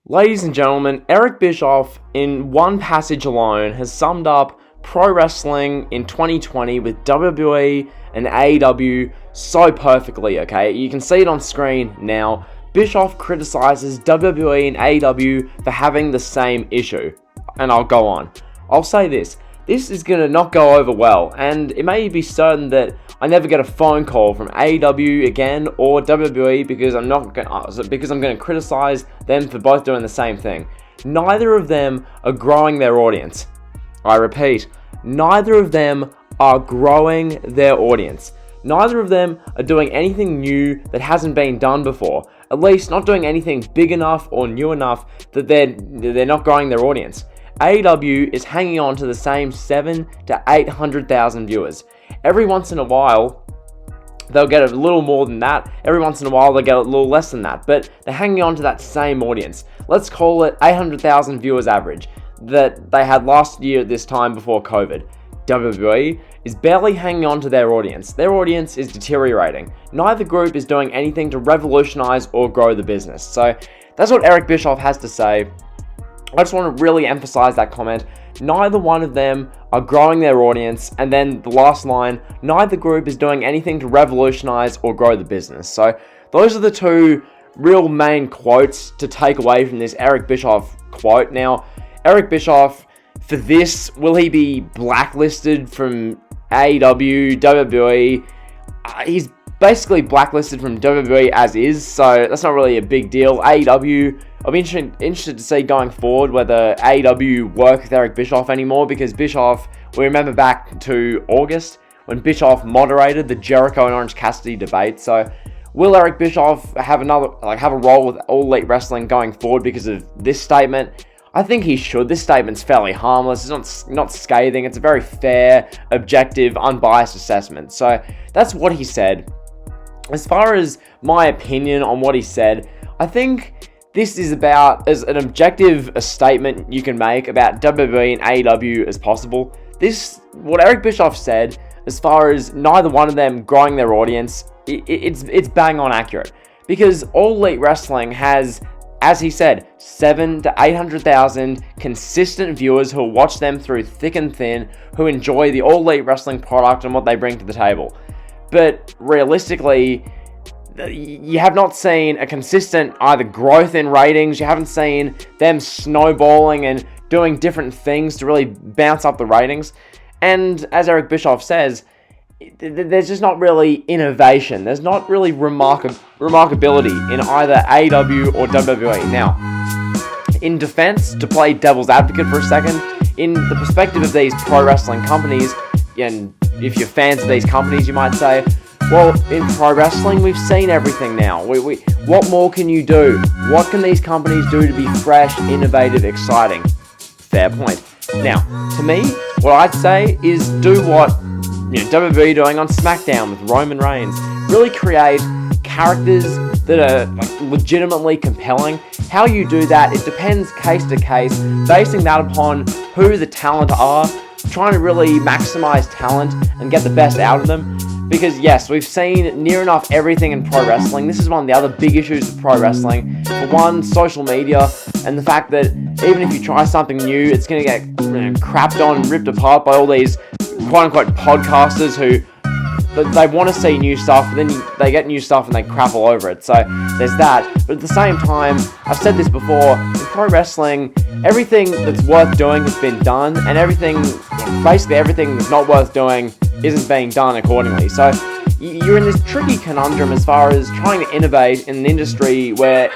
Ladies and gentlemen, Eric Bischoff, in one passage alone, has summed up pro wrestling in 2020 with WWE and AEW so perfectly, okay? You can see it on screen now. Bischoff criticizes WWE and AEW for having the same issue. And I'll go on. I'll say this. This is going to not go over well, and it may be certain that I never get a phone call from AEW again or WWE because I'm going to criticize them for both doing the same thing. Neither of them are growing their audience. I repeat, neither of them are growing their audience. Neither of them are doing anything new that hasn't been done before. At least not doing anything big enough or new enough that they're not growing their audience. AEW is hanging on to the same 7 to 800,000 viewers. Every once in a while, they'll get a little more than that. Every once in a while, they'll get a little less than that. But they're hanging on to that same audience. Let's call it 800,000 viewers average that they had last year at this time before COVID. WWE is barely hanging on to their audience. Their audience is deteriorating. Neither group is doing anything to revolutionize or grow the business. So that's what Eric Bischoff has to say. I just want to really emphasize that comment. Neither one of them are growing their audience. And then the last line, neither group is doing anything to revolutionize or grow the business. So those are the two real main quotes to take away from this Eric Bischoff quote. Now, Eric Bischoff, for this, will he be blacklisted from AEW, WWE? He's basically blacklisted from WWE as is, so that's not really a big deal. AEW, I'll be interested to see going forward whether AEW work with Eric Bischoff anymore, because Bischoff, we remember back to August when Bischoff moderated the Jericho and Orange Cassidy debate. So will Eric Bischoff have a role with All Elite Wrestling going forward because of this statement? I think he should. This statement's fairly harmless. It's not scathing. It's a very fair, objective, unbiased assessment. So that's what he said. As far as my opinion on what he said, I think this is about as an objective a statement you can make about WWE and AEW as possible. What Eric Bischoff said, as far as neither one of them growing their audience, it's bang on accurate. Because All Elite Wrestling has, as he said, 7 to 800,000 consistent viewers who will watch them through thick and thin, who enjoy the All Elite Wrestling product and what they bring to the table. But realistically, you have not seen a consistent either growth in ratings, you haven't seen them snowballing and doing different things to really bounce up the ratings. And as Eric Bischoff says, there's just not really innovation. There's not really remarkability in either AEW or WWE. Now, in defense, to play devil's advocate for a second, in the perspective of these pro wrestling companies, and if you're fans of these companies, you might say, well, in pro wrestling, we've seen everything now. What more can you do? What can these companies do to be fresh, innovative, exciting? Fair point. Now, to me, what I'd say is do what WWE doing on SmackDown with Roman Reigns. Really create characters that are legitimately compelling. How you do that, it depends case to case, basing that upon who the talent are, trying to really maximize talent and get the best out of them. Because yes, we've seen near enough everything in pro wrestling. This is one of the other big issues of pro wrestling. For one, social media, and the fact that even if you try something new, it's going to get crapped on and ripped apart by all these quote-unquote podcasters who they want to see new stuff, but then they get new stuff and they crap all over it. So there's that. But at the same time, I've said this before, in pro wrestling, everything that's worth doing has been done, and basically everything that's not worth doing isn't being done accordingly. So you're in this tricky conundrum as far as trying to innovate in an industry where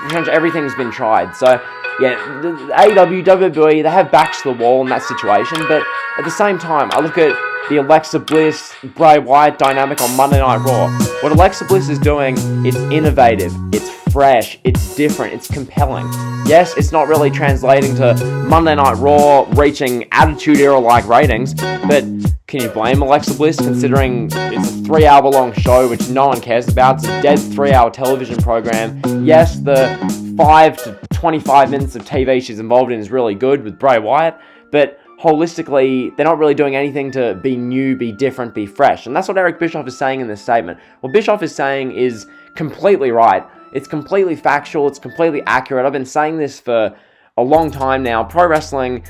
pretty much everything's been tried. So yeah, the AEW, WWE, they have backs to the wall in that situation, but at the same time, I look at the Alexa Bliss, Bray Wyatt dynamic on Monday Night Raw. What Alexa Bliss is doing, it's innovative, it's fresh, it's different, it's compelling. Yes, it's not really translating to Monday Night Raw reaching Attitude Era-like ratings, but can you blame Alexa Bliss considering it's a 3-hour-long show which no one cares about? It's a dead 3-hour television program. Yes, the 5 to 25 minutes of TV she's involved in is really good with Bray Wyatt, but holistically, they're not really doing anything to be new, be different, be fresh. And that's what Eric Bischoff is saying in this statement. What Bischoff is saying is completely right. It's completely factual. It's completely accurate. I've been saying this for a long time now. Pro wrestling,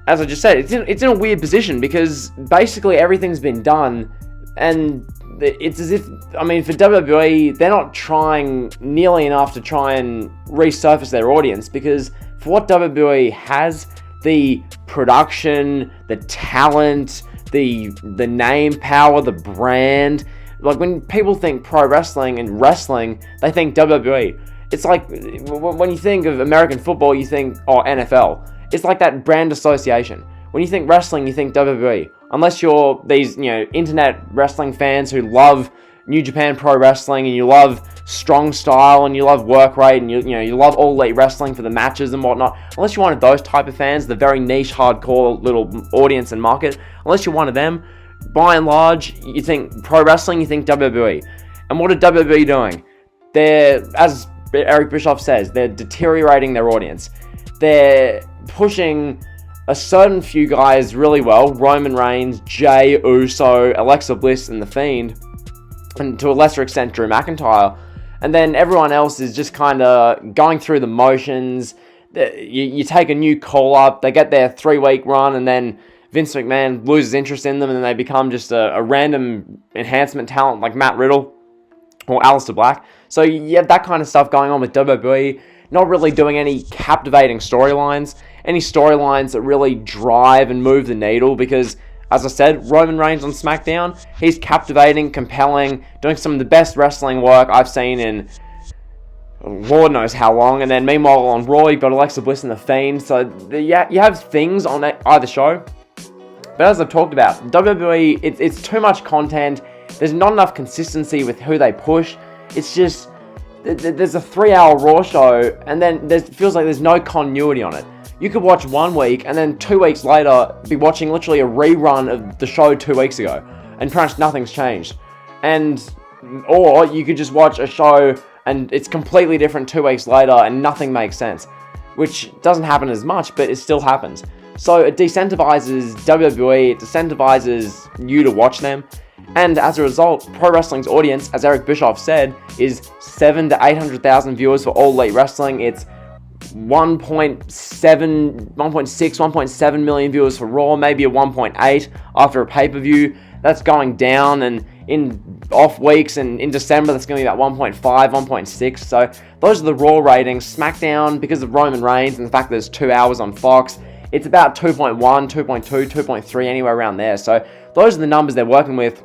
as I just said, it's in a weird position because basically everything's been done, and it's as if, I mean, for WWE, they're not trying nearly enough to try and resurface their audience, because for what WWE has, the production, the talent, the name power, the brand, like when people think pro wrestling and wrestling, they think WWE. It's like when you think of American football, you think, oh, NFL. It's like that brand association. When you think wrestling, you think WWE. Unless you're these, internet wrestling fans who love New Japan Pro Wrestling, and you love strong style, and you love work rate, and you love All Elite Wrestling for the matches and whatnot. Unless you're one of those type of fans, the very niche, hardcore little audience and market. Unless you're one of them, by and large, you think pro wrestling, you think WWE. And what are WWE doing? They're, as Eric Bischoff says, they're deteriorating their audience. They're pushing a certain few guys really well: Roman Reigns, Jey Uso, Alexa Bliss, and The Fiend, and to a lesser extent Drew McIntyre. And then everyone else is just kind of going through the motions. You take a new call-up, they get their 3-week run, and then Vince McMahon loses interest in them, and then they become just a random enhancement talent like Matt Riddle or Aleister Black. So you have that kind of stuff going on with WWE, not really doing any captivating storylines, any storylines that really drive and move the needle, because, as I said, Roman Reigns on SmackDown, he's captivating, compelling, doing some of the best wrestling work I've seen in Lord knows how long. And then meanwhile on Raw, you've got Alexa Bliss and The Fiend. So you have things on either show. But as I've talked about, WWE, it's too much content. There's not enough consistency with who they push. It's just, there's a 3-hour Raw show, and then it feels like there's no continuity on it. You could watch 1 week, and then 2 weeks later, be watching literally a rerun of the show 2 weeks ago, and pretty much nothing's changed. Or you could just watch a show, and it's completely different 2 weeks later, and nothing makes sense. Which doesn't happen as much, but it still happens. So it decentivizes WWE, it decentivizes you to watch them, and as a result, pro wrestling's audience, as Eric Bischoff said, is 700,000 to 800,000 viewers for All Elite Wrestling. It's 1.6, 1.7 million viewers for Raw, maybe a 1.8 after a pay-per-view. That's going down, and in off weeks and in December, that's going to be about 1.5, 1.6. So those are the Raw ratings. SmackDown, because of Roman Reigns and the fact that there's 2 hours on Fox, it's about 2.1, 2.2, 2.3, anywhere around there. So those are the numbers they're working with.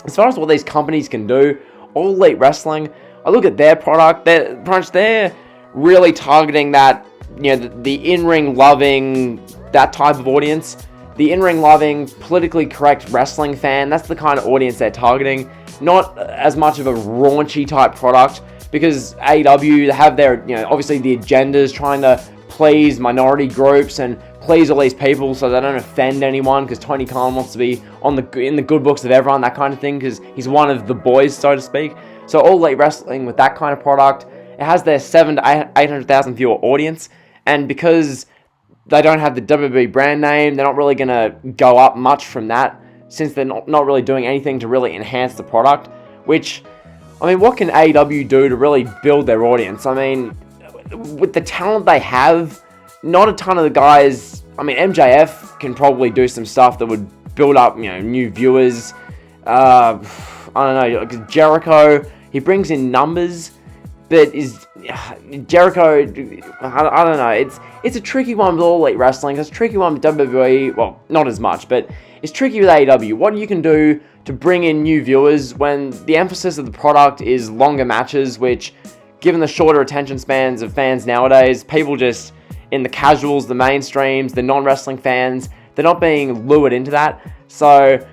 As far as what these companies can do, All Elite Wrestling, I look at their product, they're really targeting that, the in-ring loving, that type of audience. The in-ring loving, politically correct wrestling fan, that's the kind of audience they're targeting. Not as much of a raunchy type product, because AEW, they have their, obviously the agendas, trying to please minority groups and please all these people so they don't offend anyone, because Tony Khan wants to be in the good books of everyone, that kind of thing, because he's one of the boys, so to speak. So All Elite Wrestling, with that kind of product, it has their 700,000 to 800,000 viewer audience, and because they don't have the WWE brand name, they're not really going to go up much from that, since they're not really doing anything to really enhance the product. Which, what can AEW do to really build their audience? With the talent they have, not a ton of the guys. MJF can probably do some stuff that would build up, new viewers. I don't know, Jericho, he brings in numbers, but is Jericho, I don't know, it's a tricky one with All Elite Wrestling, it's a tricky one with WWE, well, not as much, but it's tricky with AEW. What you can do to bring in new viewers when the emphasis of the product is longer matches, which, given the shorter attention spans of fans nowadays, people just, in the casuals, the mainstreams, the non-wrestling fans, they're not being lured into that. So,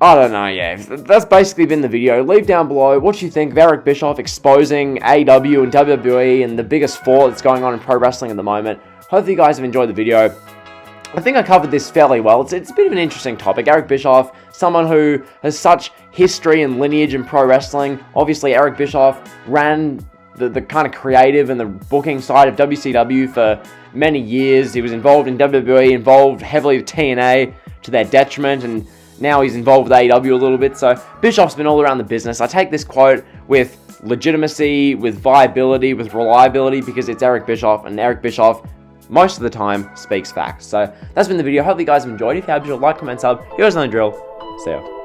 I don't know, yeah. That's basically been the video. Leave down below what you think of Eric Bischoff exposing AEW and WWE and the biggest fall that's going on in pro wrestling at the moment. Hopefully you guys have enjoyed the video. I think I covered this fairly well. It's a bit of an interesting topic. Eric Bischoff, someone who has such history and lineage in pro wrestling. Obviously, Eric Bischoff ran the kind of creative and the booking side of WCW for many years. He was involved in WWE, involved heavily with TNA to their detriment, and now he's involved with AEW a little bit. So Bischoff's been all around the business. I take this quote with with legitimacy, with viability, with reliability, because it's Eric Bischoff, and Eric Bischoff most of the time speaks facts. So that's been the video. Hope you guys have enjoyed. If you have, like, comment, sub. Here's another drill. See ya.